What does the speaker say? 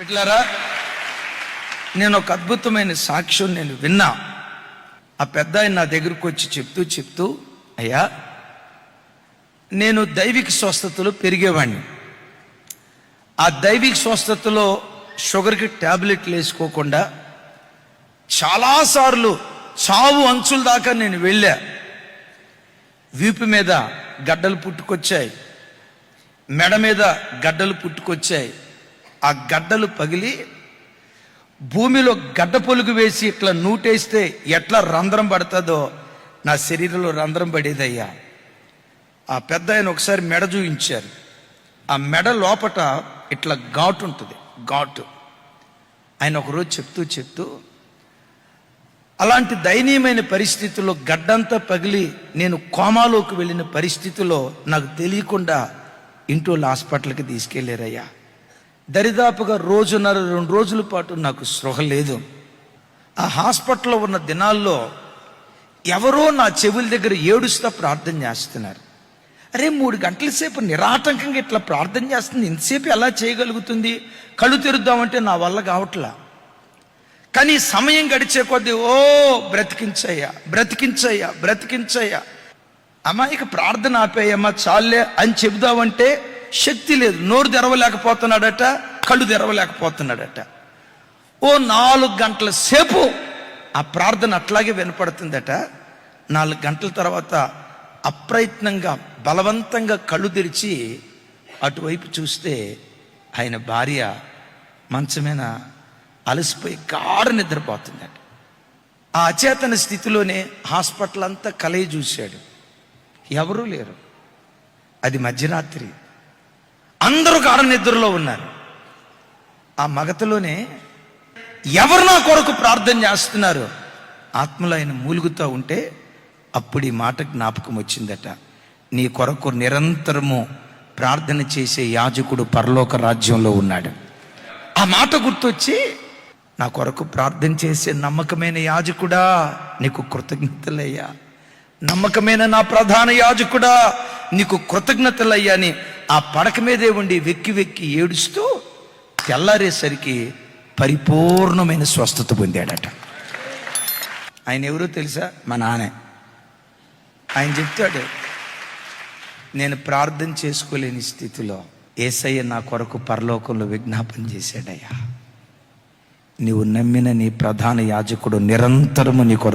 బిడ్డలారా, నేను ఒక అద్భుతమైన సాక్ష్యం నేను విన్నా. ఆ పెద్ద ఆయన నా దగ్గరకు వచ్చి చెప్తూ అయ్యా, నేను దైవిక స్వస్థతలో పెరిగేవాడిని. ఆ దైవిక స్వస్థతలో షుగర్కి ట్యాబ్లెట్లు వేసుకోకుండా చాలాసార్లు చావు అంచుల దాకా నేను వెళ్ళా. వీపు మీద గడ్డలు పుట్టుకొచ్చాయి, మెడ మీద గడ్డలు పుట్టుకొచ్చాయి. ఆ గడ్డలు పగిలి భూమిలో గడ్డ పొలుగు వేసి ఇట్లా నూటేస్తే ఎట్లా రంధ్రం పడుతుందో నా శరీరంలో రంధ్రం పడేదయ్యా. ఆ పెద్ద ఆయన ఒకసారి మెడ చూపించారు. ఆ మెడ లోపట ఇట్లా ఘాటు ఉంటుంది, ఘాటు. ఆయన ఒకరోజు చెప్తూ అలాంటి దయనీయమైన పరిస్థితుల్లో గడ్డంతా పగిలి నేను కోమాలోకి వెళ్ళిన పరిస్థితిలో నాకు తెలియకుండా ఇంటోళ్ళు హాస్పిటల్కి తీసుకెళ్ళారయ్యా. దరిదాపుగా 1.5-2 రోజుల పాటు నాకు స్పృహ లేదు. ఆ హాస్పిటల్లో ఉన్న దినాల్లో ఎవరో నా చెవుల దగ్గర ఏడుస్తా ప్రార్థన చేస్తున్నారు. అరే, 3 గంటల సేపు నిరాటంకంగా ఇట్లా ప్రార్థన చేస్తుంది, ఇంతసేపు ఎలా చేయగలుగుతుంది? కళ్ళు తెరుద్దామంటే నా వల్ల కావట్లా. కానీ సమయం గడిచే కొద్దీ బ్రతికించయ్యా. అమ్మా, ఇక ప్రార్థన ఆపేయమ్మా, చాలే అని చెబుదామంటే శక్తి లేదు. నోరు తెరవలేకపోతున్నాడట, కళ్ళు తెరవలేకపోతున్నాడట. 4 గంటల సేపు ఆ ప్రార్థన అట్లాగే వినపడుతుందట. 4 గంటల తర్వాత అప్రయత్నంగా బలవంతంగా కళ్ళు తెరిచి అటువైపు చూస్తే ఆయన భార్య మంచమైన అలసిపోయి గాఢ నిద్రపోతుందట. ఆ అచేతన స్థితిలోనే హాస్పిటల్ అంతా కలయి చూశాడు, ఎవరూ లేరు. అది మధ్యరాత్రి, అందరూ గాఢ నిద్రలో ఉన్నారు. ఆ మగతలోనే ఎవరు నా కొరకు ప్రార్థన చేస్తున్నారు ఆత్మలో ఆయన మూలుగుతూ ఉంటే అప్పుడు ఈ మాట జ్ఞాపకం వచ్చిందట. నీ కొరకు నిరంతరము ప్రార్థన చేసే యాజకుడు పరలోక రాజ్యంలో ఉన్నాడు. ఆ మాట గుర్తొచ్చి, నా కొరకు ప్రార్థన చేసే నమ్మకమైన యాజకుడా నీకు కృతజ్ఞతలయ్యా, నమ్మకమైన నా ప్రధాన యాజకుడా నీకు కృతజ్ఞతలయ్యా అని ఆ పడక మీదే ఉండి వెక్కి ఏడుస్తూ తెల్లారేసరికి పరిపూర్ణమైన స్వస్థత పొందాడట. ఆయన ఎవరో తెలుసా? మా నాన్న. ఆయన చెప్తాడు, నేను ప్రార్థన చేసుకోలేని స్థితిలో యేసయ్య నా కొరకు పరలోకంలో విజ్ఞాపన చేశాడయ్యా, నీవు నమ్మిన నీ ప్రధాన యాజకుడు నిరంతరము నీ కొరకు